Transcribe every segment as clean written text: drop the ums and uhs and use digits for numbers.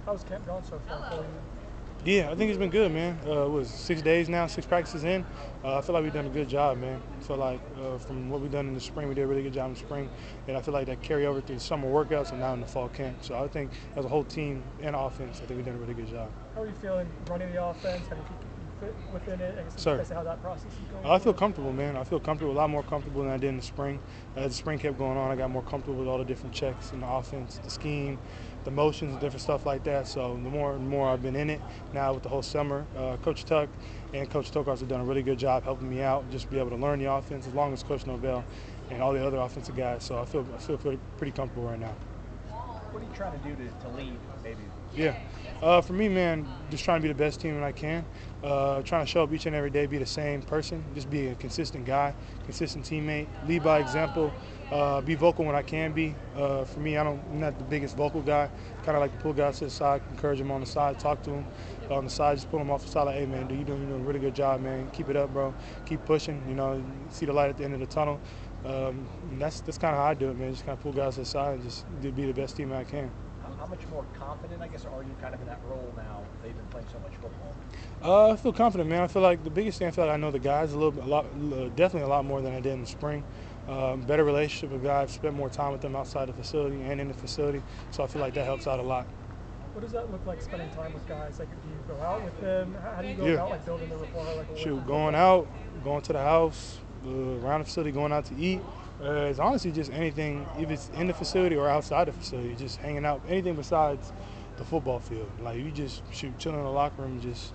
How's camp going so far for you? Yeah, I think it's been good, man. It was 6 days now, 6 practices in. I feel like we've done a good job, man. I feel like from what we've done in the spring, we did a really good job in the spring. And I feel like that carry over through the summer workouts and now in the fall camp. So I think as a whole team and offense, I think we've done a really good job. How are you feeling running the offense? How do you think you fit within it? I guess Sir. that's how that process is going. I feel comfortable, man. I feel comfortable, a lot more comfortable than I did in the spring. As the spring kept going on, I got more comfortable with all the different checks in the offense, the scheme, the motions, different stuff like that. So the more and more I've been in it now with the whole summer, Coach Tuck and Coach Tokars have done a really good job helping me out, just be able to learn the offense as long as Coach Norvell and all the other offensive guys. So I feel pretty comfortable right now. What are you trying to do to lead, maybe? Yeah. For me, man, just trying to be the best team that I can. Trying to show up each and every day, be the same person, just be a consistent guy, consistent teammate, lead by example, be vocal when I can be. For me, I'm not the biggest vocal guy. Kind of like to pull guys to the side, encourage them on the side, talk to them on the side, just pull them off the side like, hey, man, you're doing a really good job, man. Keep it up, bro. Keep pushing. You know, see the light at the end of the tunnel. That's kind of how I do it, man. Just kind of pull guys to the side and just be the best team I can. How much more confident, I guess, are you kind of in that role now that you've been playing so much football? I feel confident, man. I feel like the biggest thing, I feel like I know the guys definitely a lot more than I did in the spring. Better relationship with guys, spent more time with them outside the facility and in the facility, so I feel like that helps out a lot. What does that look like, spending time with guys? Like, do you go out with them? How do you go about like building the rapport? Like, Going out, going to the house, around the facility, going out to eat. It's honestly just anything, if it's in the facility or outside the facility, just hanging out, anything besides the football field. Like, you just chilling in the locker room, just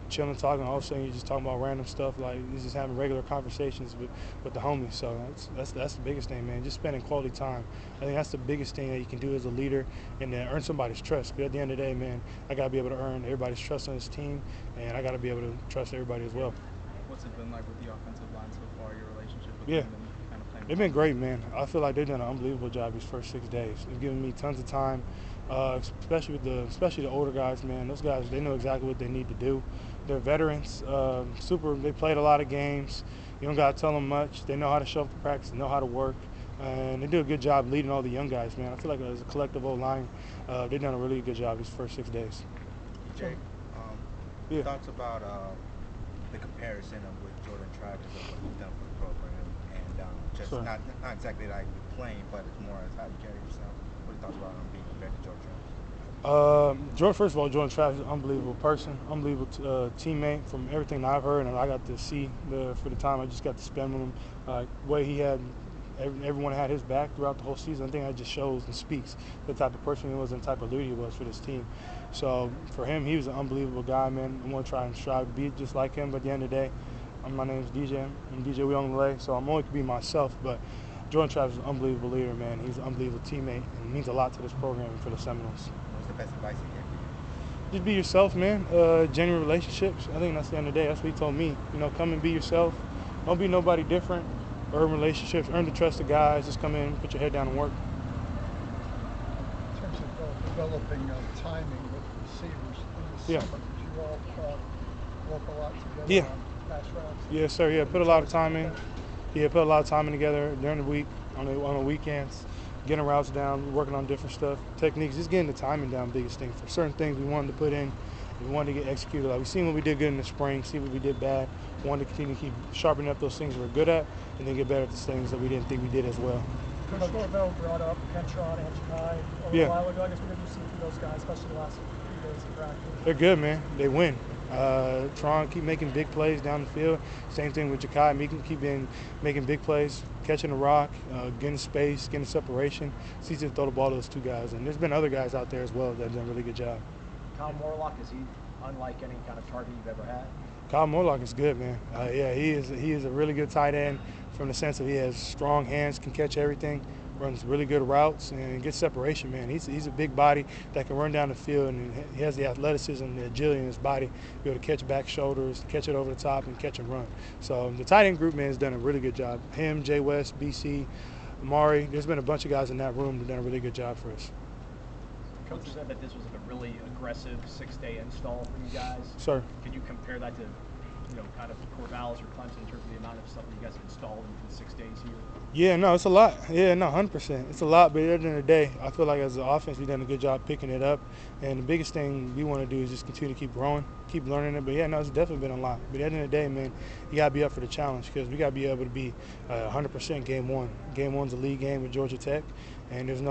chilling, talking. All of a sudden, you're just talking about random stuff. Like, you're just having regular conversations with the homies. So that's the biggest thing, man. Just spending quality time. I think that's the biggest thing that you can do as a leader, and then earn somebody's trust. Because at the end of the day, man, I gotta be able to earn everybody's trust on this team, and I gotta be able to trust everybody as well. What's it been like with the offensive line so far? Your relationship with them and kind of playing? They've been great, man. I feel like they've done an unbelievable job these first 6 days. They've given me tons of time, especially the older guys, man. Those guys, they know exactly what they need to do. They're veterans, They played a lot of games. You don't got to tell them much. They know how to show up to practice, know how to work, and they do a good job leading all the young guys, man. I feel like as a collective O-line, they've done a really good job these first 6 days. DJ, thoughts about the comparison of with Jordan Travis of what he's done for the program, and just not exactly like playing, but it's more as how you carry yourself. What are your thoughts about him being compared to Jordan Travis? First of all, Jordan Travis is an unbelievable person, unbelievable teammate from everything that I've heard and I got to see for the time I just got to spend with him. Way he had, everyone had his back throughout the whole season. I think that just shows and speaks the type of person he was and the type of leader he was for this team. So for him, he was an unbelievable guy, man. I'm going to try and strive to be just like him, but at the end of the day, my name is DJ. I'm DJ Uiagalelei, so I'm only to be myself, but Jordan Travis is an unbelievable leader, man. He's an unbelievable teammate and means a lot to this program and for the Seminoles. What's the best advice you get for you? Just be yourself, man. Genuine relationships. I think that's the end of the day. That's what he told me. You know, come and be yourself. Don't be nobody different. Earn relationships. Earn the trust of guys. Just come in, put your head down and work. In terms of developing timing with receivers in the summer, did you all work a lot together on pass routes? Yes, sir. Yeah, put a lot of time in. Yeah, put a lot of time in together during the week, on the weekends, getting routes down, working on different stuff, techniques, just getting the timing down. Biggest thing for certain things we wanted to put in, we wanted to get executed. Like we seen what we did good in the spring, see what we did bad. We wanted to continue to keep sharpening up those things we're good at, and then get better at the things that we didn't think we did as well. Coach Norvell brought up Kentron and Chikai a little while ago. I guess what did you see from those guys, especially the last few days of practice? They're good, man. They win. Tron keep making big plays down the field. Same thing with Jakai. He can keep making big plays, catching the rock, getting space, getting separation. It's easy to throw the ball to those two guys. And there's been other guys out there as well that have done a really good job. Kyle Morlock, is he unlike any kind of target you've ever had? Kyle Morlock is good, man. He is a really good tight end from the sense of he has strong hands, can catch everything, runs really good routes, and gets separation, man. He's a big body that can run down the field, and he has the athleticism and the agility in his body to be able to catch back shoulders, catch it over the top, and catch and run. So the tight end group, man, has done a really good job. Him, Jay West, BC, Amari, there's been a bunch of guys in that room that have done a really good job for us. Coach said that this was a really aggressive 6-day install for you guys. Sir. Could you compare that to kind of Corvallis or Clemson in terms of the amount of stuff that you guys have installed in 6 days here? Yeah, no, it's a lot. Yeah, no, 100%. It's a lot, but at the end of the day, I feel like as an offense, we've done a good job picking it up. And the biggest thing we want to do is just continue to keep growing, keep learning it. But yeah, no, it's definitely been a lot. But at the end of the day, man, you got to be up for the challenge because we got to be able to be 100% game one. Game one's a league game with Georgia Tech, and it's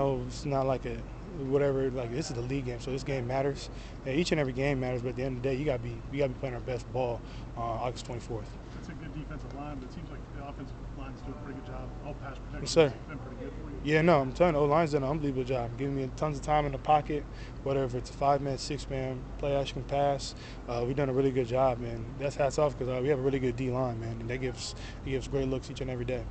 not like a whatever, like this is the league game, so this game matters. And each and every game matters, but at the end of the day, we got to be playing our best ball on August 24th. It's a good defensive line, but it seems like the offensive line is doing a pretty good job. All pass protection Yes, sir. has been pretty good for you. Yeah, no, I'm telling you, O-line's done an unbelievable job, giving me tons of time in the pocket, whatever it's a 5-man, 6-man, play action pass. We've done a really good job, man. That's hats off because we have a really good D-line, man, and that gives great looks each and every day.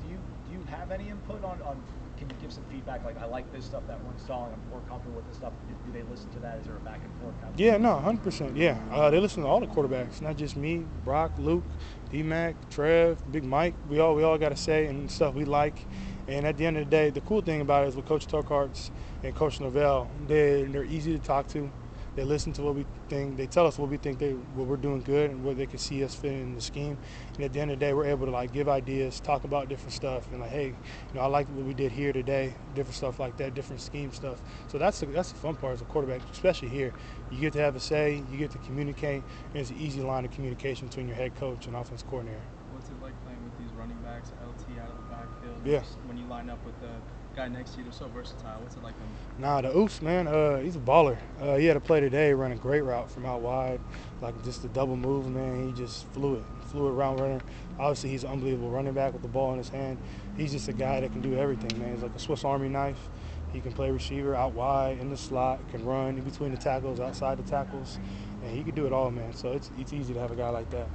Do you have any input on can you give some feedback, like I like this stuff that we're installing, I'm more comfortable with this stuff? Do they listen to that? Is there a back and forth kind of Yeah, no, 100%. Yeah, they listen to all the quarterbacks, not just me, Brock, Luke, D-Mac, Trev, Big Mike. We all got to say and stuff we like. And at the end of the day, the cool thing about it is with Coach Turkarts and Coach Norvell, they're easy to talk to. They listen to what we think. They tell us what we think what we're doing good and where they can see us fit in the scheme. And at the end of the day, we're able to give ideas, talk about different stuff, and hey, I like what we did here today, different stuff like that, different scheme stuff. So that's the fun part as a quarterback, especially here. You get to have a say, you get to communicate, and it's an easy line of communication between your head coach and offense coordinator. What's it like playing with these running backs, LT out of the backfield? Yeah. When you line up with the guy next to you, they're so versatile. What's it like them? Nah, the Oops, man, he's a baller. He had a play today, running a great route from out wide, like just a double move, man. He just fluid route runner. Obviously, he's an unbelievable running back with the ball in his hand. He's just a guy that can do everything, man. He's like a Swiss Army knife. He can play receiver out wide, in the slot, can run in between the tackles, outside the tackles, and he can do it all, man. So it's easy to have a guy like that.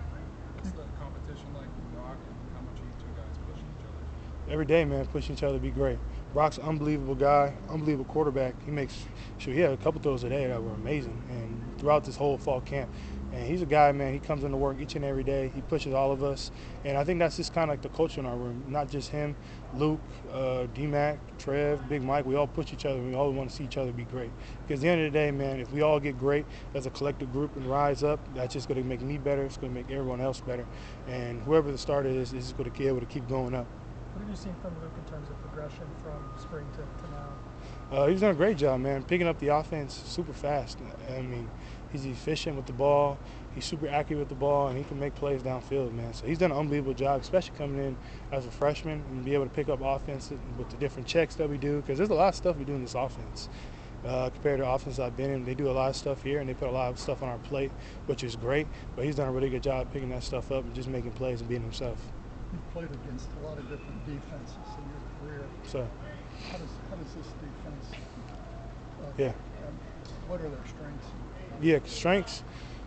What's the competition like with Brock, and how much are you two guys pushing each other? Every day, man, pushing each other to be great. Brock's an unbelievable guy, unbelievable quarterback. He had a couple throws today that were amazing, and throughout this whole fall camp. And he's a guy, man, he comes into work each and every day. He pushes all of us. And I think that's just kind of like the culture in our room, not just him, Luke, D-Mac, Trev, Big Mike. We all push each other. We all want to see each other be great. Because at the end of the day, man, if we all get great as a collective group and rise up, that's just going to make me better. It's going to make everyone else better. And whoever the starter is just going to be able to keep going up. What have you seen from Luke in terms of progression from spring to now? He's done a great job, man, picking up the offense super fast. I mean, he's efficient with the ball. He's super accurate with the ball, and he can make plays downfield, man. So he's done an unbelievable job, especially coming in as a freshman and be able to pick up offense with the different checks that we do, because there's a lot of stuff we do in this offense. Compared to the offense I've been in, they do a lot of stuff here, and they put a lot of stuff on our plate, which is great. But he's done a really good job picking that stuff up and just making plays and being himself. You've played against a lot of different defenses in your career. So, how does this defense? Yeah. What are their strengths? Yeah, strengths.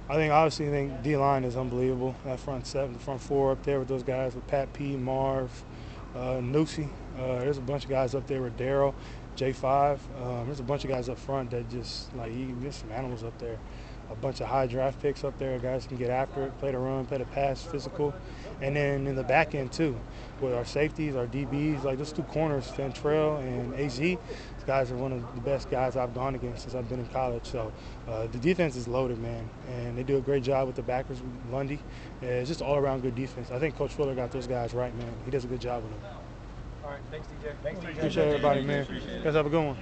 I think D-line is unbelievable. That front seven, the front four up there with those guys with Pat P, Marv, Nusi. There's a bunch of guys up there with Daryl, J5. There's a bunch of guys up front that just there's some animals up there. A bunch of high draft picks up there. Guys can get after it, play the run, play the pass, physical. And then in the back end too, with our safeties, our DBs, like those two corners, Fantrell and AZ, these guys are one of the best guys I've gone against since I've been in college. So the defense is loaded, man. And they do a great job with the backers, Lundy. It's just all around good defense. I think Coach Fuller got those guys right, man. He does a good job with them. All right, thanks, DJ. Thanks, DJ. Appreciate everybody, man. You guys have a good one.